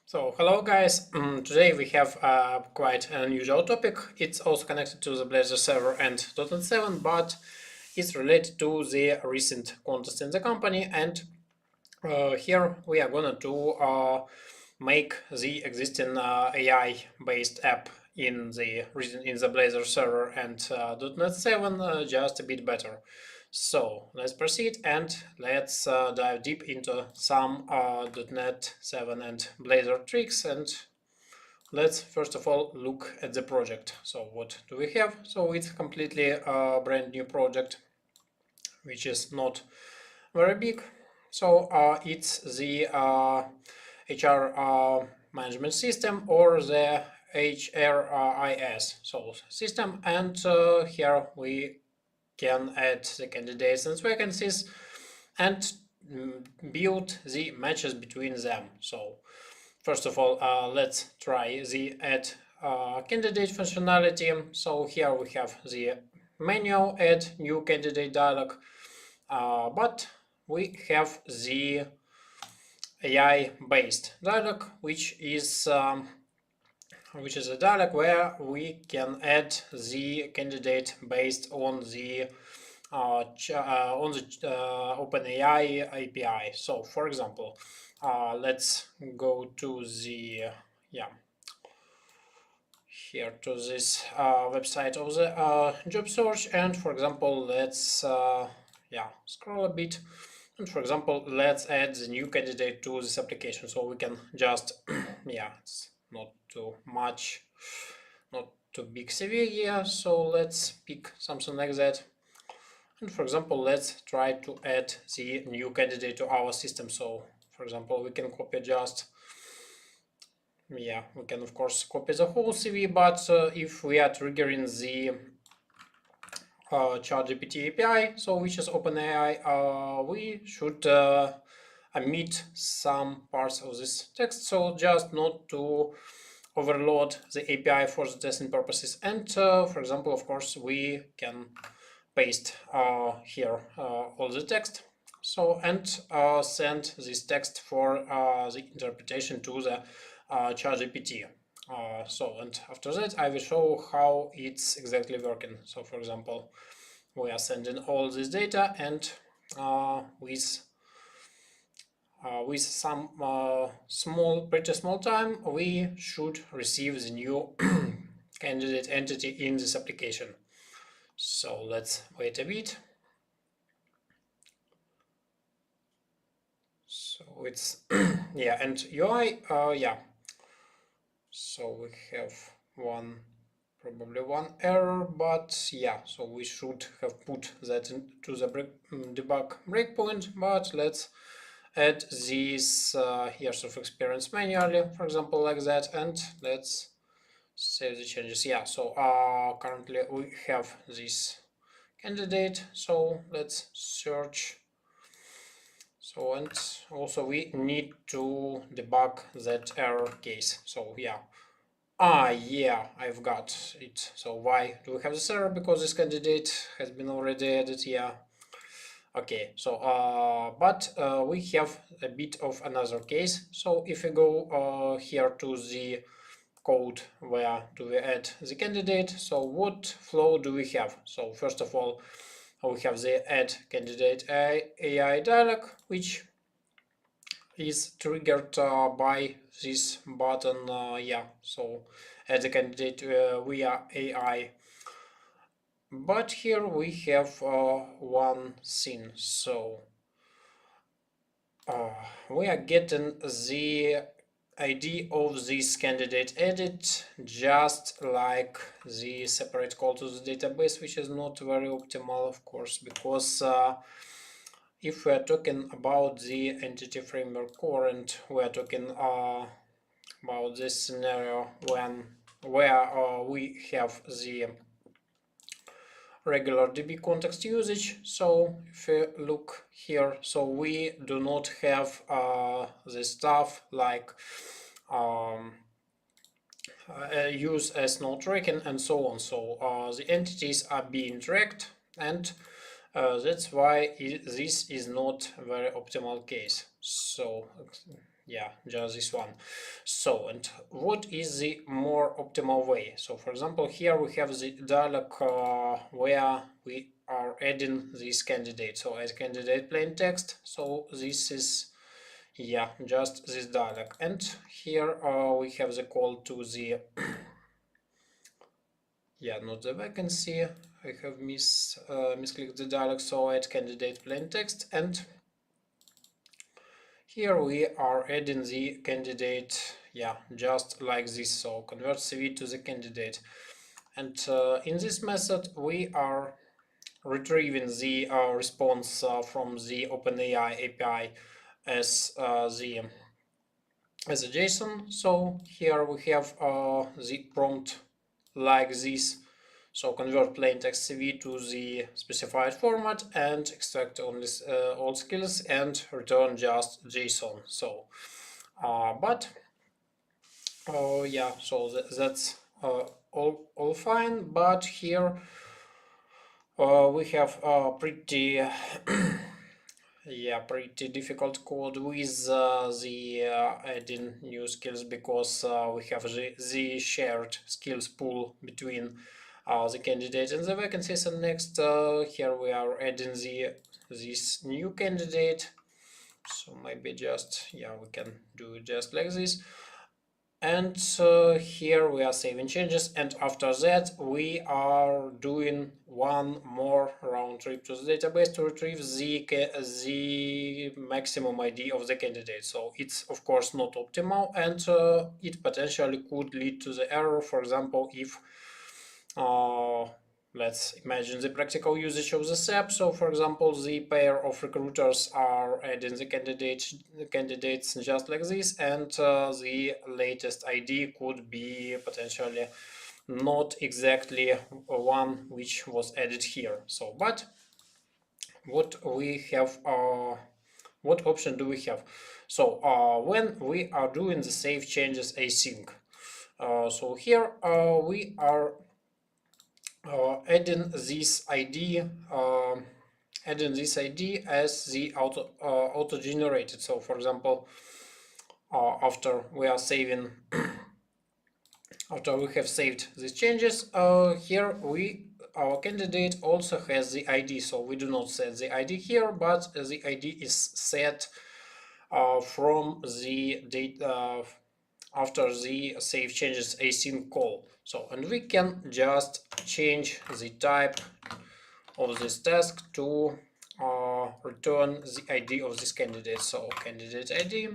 So hello guys, today we have quite an unusual topic. It's also connected to the Blazor server and dotnet 7, but it's related to the recent contest in the company, and here we are gonna do make the existing AI-based app in the Blazor server and dotnet 7 just a bit better. So let's proceed and let's dive deep into some .NET 7 and Blazor tricks, and let's first of all look at the project. So what do we have? So it's completely a brand new project, which is not very big. So it's the HR management system, or the HRIS so system, and here we can add the candidates and vacancies and build the matches between them. So first of all, let's try the add candidate functionality. So here we have the manual add new candidate dialog, but we have the AI based dialog, which is a dialog where we can add the candidate based on the OpenAI API. So for example, let's go to the here to this website of the job search, and for example let's scroll a bit, and for example let's add the new candidate to this application. So we can just it's not too much, not too big CV here, so let's pick something like that. And for example, let's try to add the new candidate to our system. So for example, we can copy just, we can of course copy the whole CV, but if we are triggering the ChatGPT API, so which is OpenAI, we should omit some parts of this text, so just not to overload the API for the testing purposes. And for example, of course, we can paste here all the text, so and send this text for the interpretation to the ChatGPT. So and after that I will show how it's exactly working. So for example, we are sending all this data, and with some pretty small time we should receive the new candidate entity in this application. So let's wait a bit. So it's and UI, so we have probably one error, but so we should have put that into the debug breakpoint. But let's add these years of experience manually, for example, like that, and let's save the changes. So currently we have this candidate, so let's search. So and also we need to debug that error case. So I've got it. So why do we have this error? Because this candidate has been already added. Okay, so but we have a bit of another case. So if we go here to the code where do we add the candidate, so what flow do we have? So first of all, we have the add candidate AI dialog, which is triggered by this button. So add the candidate via AI. But here we have one thing. So we are getting the ID of this candidate edit just like the separate call to the database, which is not very optimal, of course, because if we are talking about the entity framework core, and we are talking about this scenario where we have the regular DB context usage. So if you look here, so we do not have the stuff like use as no tracking and so on. So the entities are being tracked, and that's why this is not a very optimal case. So yeah, just this one. So, and what is the more optimal way? So for example, here we have the dialog where we are adding this candidate. So as candidate plain text, so this is, yeah, just this dialog. And here we have the call to the yeah, not the vacancy. I have misclicked the dialog, so add candidate plain text, and here we are adding the candidate, yeah, just like this. So convert CV to the candidate, and in this method we are retrieving the response from the OpenAI API as a JSON. So here we have the prompt like this. So convert plain text CV to the specified format and extract only all skills and return just JSON. So, but yeah, so that's all fine. But here we have pretty yeah, pretty difficult code with the adding new skills, because we have the shared skills pool between the candidate and the vacancies. And next here we are adding this new candidate. So maybe just, yeah, we can do it just like this. And here we are saving changes, and after that we are doing one more round trip to the database to retrieve the maximum ID of the candidate. So it's of course not optimal, and it potentially could lead to the error. For example, if let's imagine the practical usage of the SAP. So for example, the pair of recruiters are adding the candidates just like this, and the latest ID could be potentially not exactly one which was added here. So, but what we have, what option do we have? So when we are doing the save changes async, so here we are adding this ID as the auto generated. So for example, after we are saving after we have saved these changes, here our candidate also has the ID. So we do not set the ID here, but the ID is set from the data after the save changes async call. So, and we can just change the type of this task to return the ID of this candidate. So candidate ID,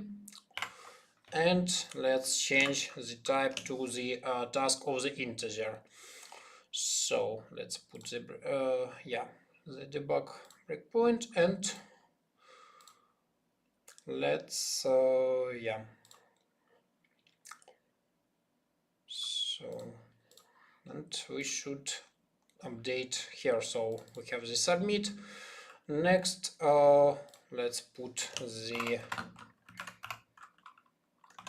and let's change the type to the task of the integer. So let's put the yeah, the debug breakpoint, and let's yeah, so, and we should update here. So we have the submit. Next let's put the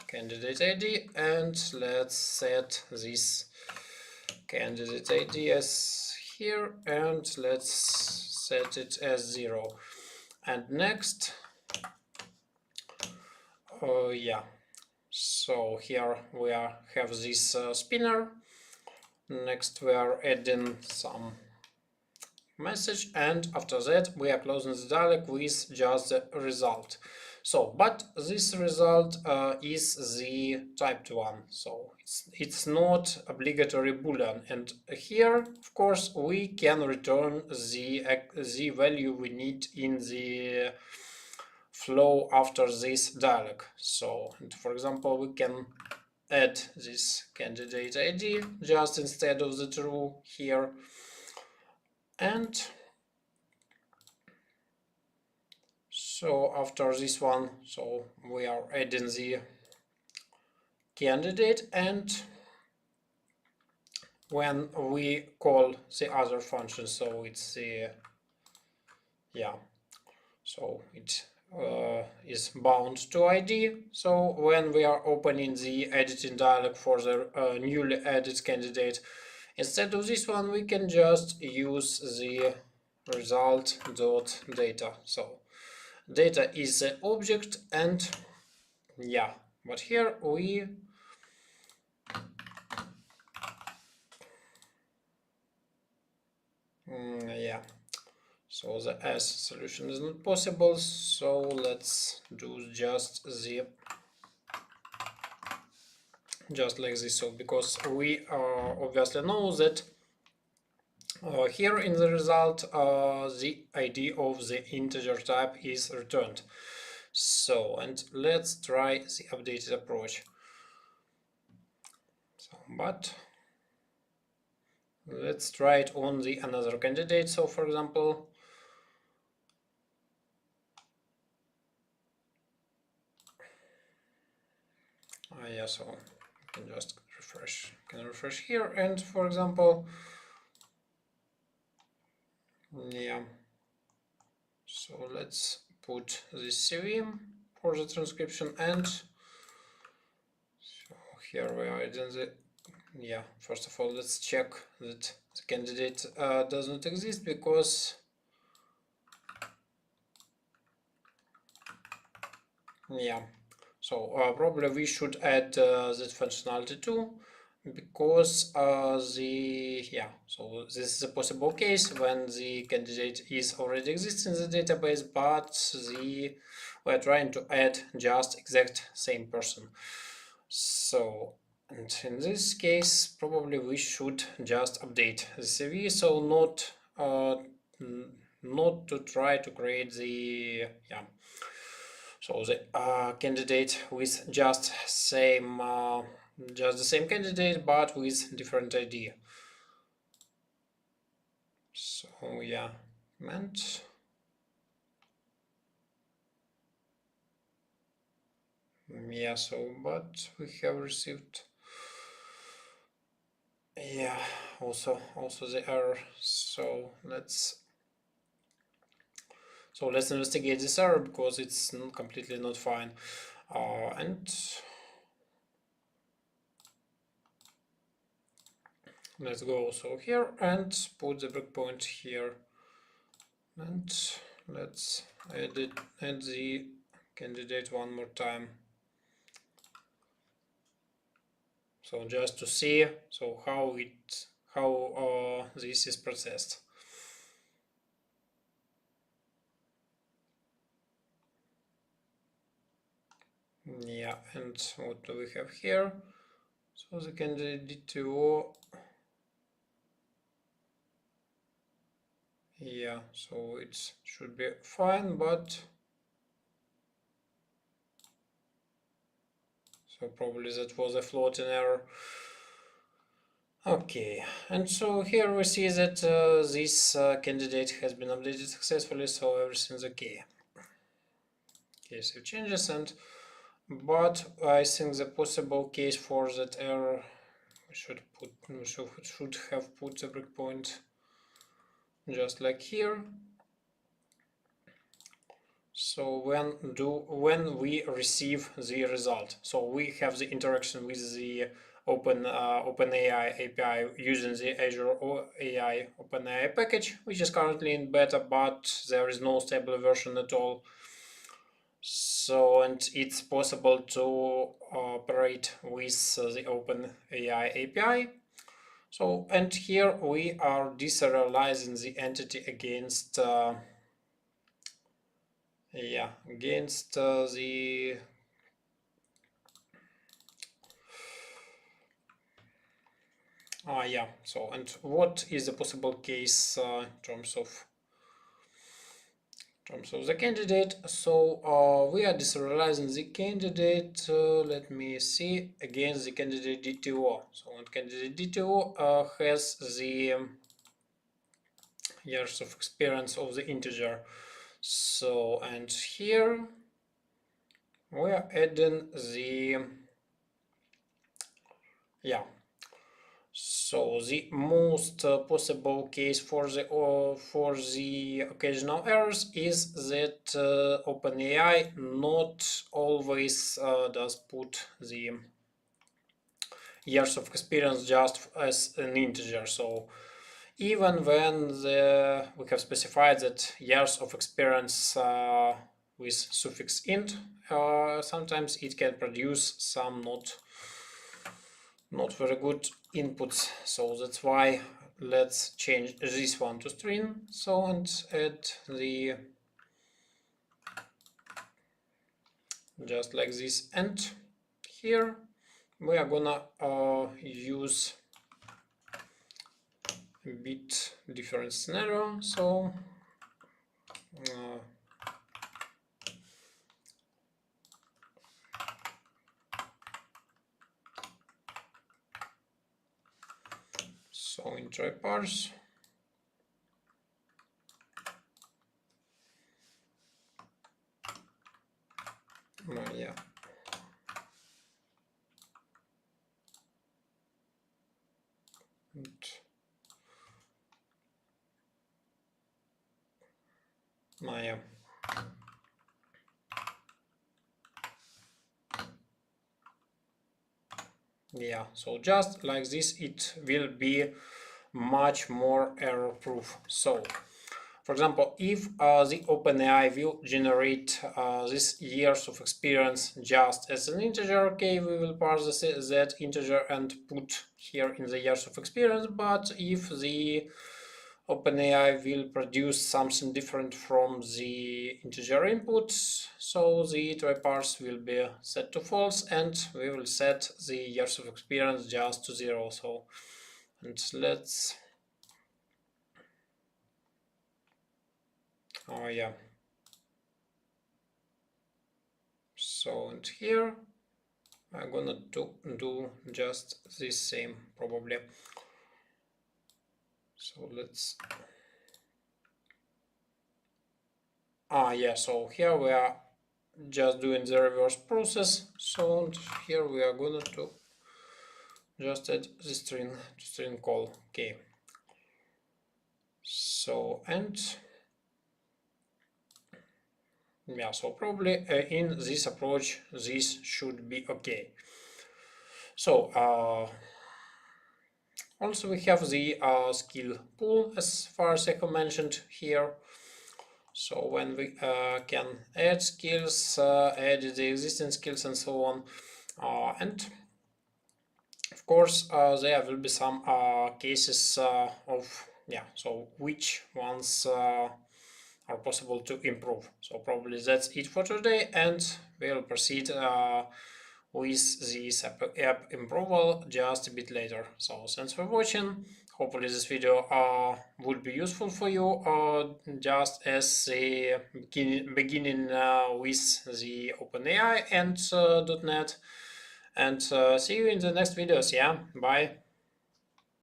candidate ID, and let's set this candidate ID as here, and let's set it as 0. And next yeah, so here we have this spinner. Next we are adding some message, and after that we are closing the dialog with just the result. So, but this result is the typed one, so it's not obligatory boolean, and here of course we can return the value we need in the flow after this dialog. So, and for example, we can add this candidate ID just instead of the true here, and so after this one, so we are adding the candidate, and when we call the other function, so it's the, yeah, so it is bound to ID. So when we are opening the editing dialog for the newly added candidate, instead of this one, we can just use the result.data. So data is the object, and yeah, but here we yeah, so the S solution is not possible, so let's do just like this. So because we obviously know that here in the result the ID of the integer type is returned. So, and let's try the updated approach. So, but let's try it on the another candidate. So for example, yeah, so you can just refresh here, and for example, yeah, so let's put this CV for the transcription, and so here we are in the, yeah, first of all let's check that the candidate does not exist, because yeah, so probably we should add this functionality too, because so this is a possible case when the candidate is already exists in the database, but we're trying to add just exact same person. So, and in this case probably we should just update the CV, so not to try to create the so the candidate with just the same candidate but with different ID. So yeah, and yeah, so but we have received also the error. So let's investigate this error, because it's completely not fine. And let's go also here and put the breakpoint here, and let's add the candidate one more time. So just to see how this is processed. Yeah, and what do we have here? So the candidate DTO, yeah, so it should be fine, but so probably that was a floating error. Okay, and so here we see that this candidate has been updated successfully, so everything's okay. Okay, save changes, and but I think the possible case for that error, we should have put the breakpoint just like here. So when we receive the result, so we have the interaction with the OpenAI API using the Azure AI OpenAI package, which is currently in beta, but there is no stable version at all. So, and it's possible to operate with the OpenAI API. So, and here we are deserializing the entity against against the so, and what is the possible case in terms of the candidate? So we are deserializing the candidate, let me see, against the candidate DTO. So when candidate DTO has the years of experience of the integer. So, and here we are adding the so the most possible case for the occasional errors is that OpenAI not always does put the years of experience just as an integer. So even when we have specified that years of experience with suffix int, sometimes it can produce some not very good inputs. So that's why let's change this one to string. So and add the just like this, and here we are gonna use a bit different scenario. So in try parse, yeah, yeah. Yeah, so just like this it will be much more error proof. So for example, if the OpenAI will generate this years of experience just as an integer, okay, we will parse that integer and put here in the years of experience. But if the OpenAI will produce something different from the integer input, so the try parse will be set to false, and we will set the years of experience just to 0. So, and let's, oh yeah, so and here I'm gonna do just the same probably. So let's, yeah, so here we are just doing the reverse process. So here we are gonna to just add the string to string call. Okay, so and yeah, so probably in this approach this should be okay. So also we have the skill pool as far as I have mentioned here. So when we can add skills, add the existing skills and so on, and of course there will be some cases of, yeah, so which ones are possible to improve. So probably that's it for today, and we'll proceed with this app improval just a bit later. So thanks for watching. Hopefully this video would be useful for you, just as a beginning with the OpenAI and .NET. And see you in the next videos. Yeah, bye.